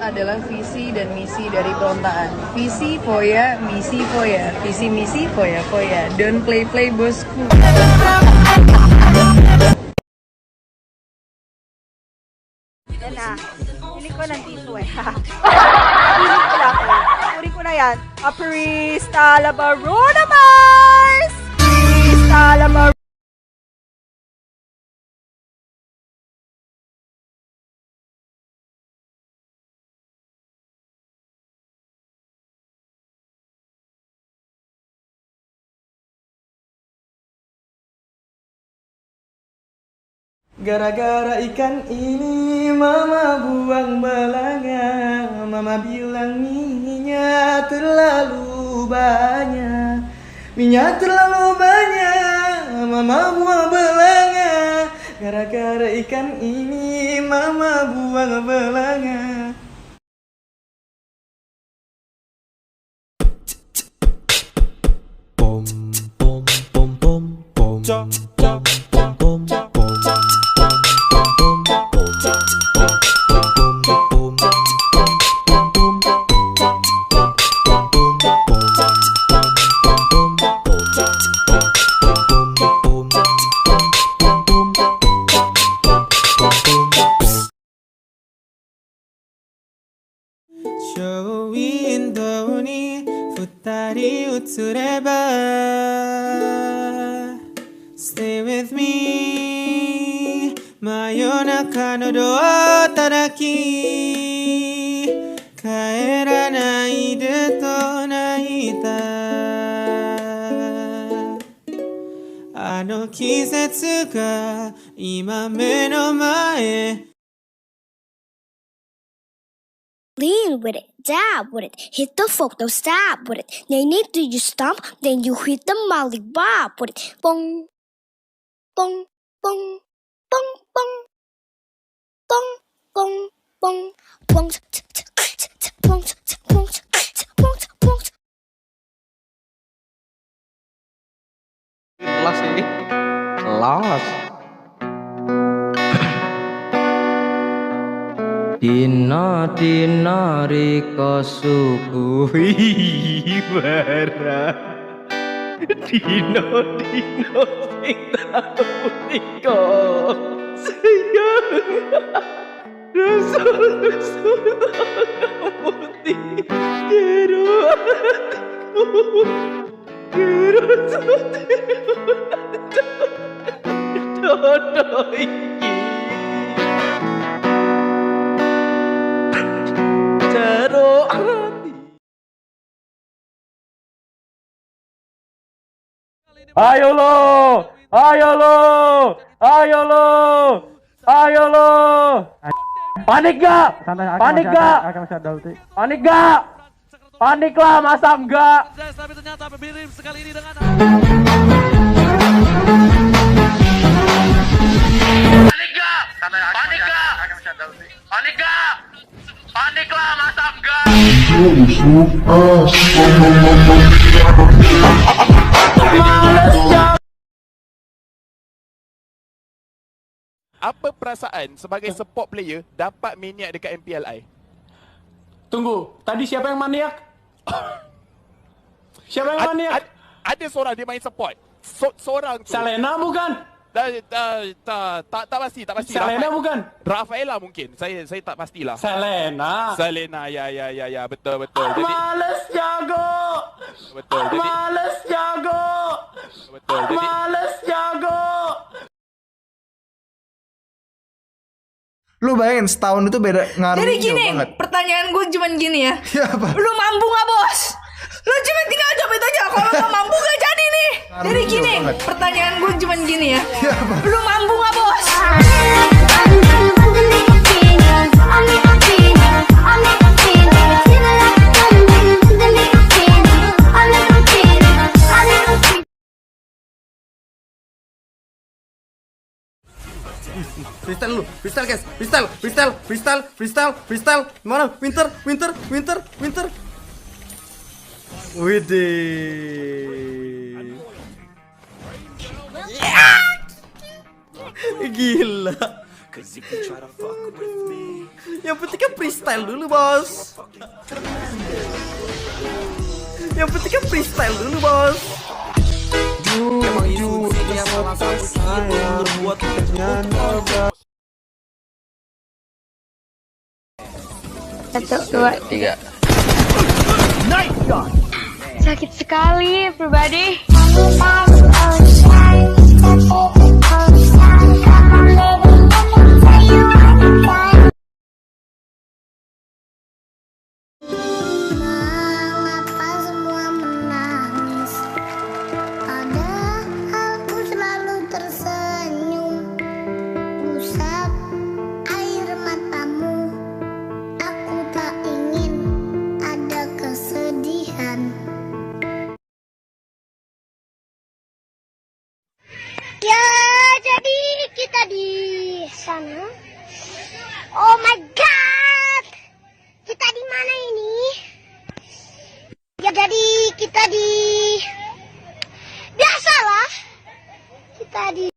adalah visi dan misi dari perontaan. Visi, foya, misi, foya. Visi, misi, foya, foya. Don't play bosku. Yan na. Pili ko ng tissue eh. Pili ko lang. Puri ko na yan. Aprista Labarona Mars! Aprista Labarona. Gara-gara ikan ini mama buang belanga. Mama bilang minyak terlalu banyak. Minyak terlalu banyak. Mama buang belanga. Gara-gara ikan ini mama buang belanga. Pom pom pom pom pom. Pom pom pom pom. 저 윈도우니 futari utsureba. Stay with me. Mayonaka no doa tadaki. Kaeranai de to naita. Ano kisetsu ga ima me no mae. Lean with it, dab with it, hit the folk, don't stop with it. Then do you stomp, then you hit the molly bob with it. Bong, bong, bong, bong, bong, bong, bong, bong, bong, bong, bong, bong. Kelas ini kelas. Dina riko suguhi barang. Dina sing tau riko sayang. Rasul putih jero hatiku. Jero dodo iki. Ayo lo, ayo lo, ayo lo, ayo lo. Panik gak? Panik gak? Panik gak? Panik lah, masa enggak? Tapi ternyata Birim sekali ini dengan panik gak? Panik gak? Panik gak? Panik lah, masa enggak? Apa perasaan sebagai support player dapat maniak dekat MPLI? Tunggu, tadi siapa yang maniak? Siapa yang maniak? Ada seorang dia main support. Seorang tu. Selena bukan? Tak pasti. Selena bukan? Rafaela mungkin. Saya tak pastilah. Selena, ya, betul. Jadi males jago. betul. Jadi Males jago. betul. Jadi Males jago. Lu bayangin setahun itu beda ngaruh Jadi gini, banget. pertanyaan gue cuman gini ya. Ya apa? Lu mampu gak bos? Lu cuma tinggal jawab itu aja. Kalau gak mampu gak jadi nih. Jadi gini, pertanyaan gue cuman gini ya. Ya apa? Lu mampu gak bos? Freestyle lu, freestyle guys, freestyle. Mana? Winter. Widih. Gila. Yang penting kan freestyle dulu, Bos. Yang penting kan freestyle dulu, Bos. Emang itu yang salah satu buat Satu, dua, tiga. Sakit sekali, everybody. Mengapa semua menangis? Padahal aku selalu tersenyum. Usap air matamu. Aku tak ingin ada kesedihan. Ya, jadi kita di sana. Oh my god. Kita di mana ini? Ya jadi kita di biasalah. Kita di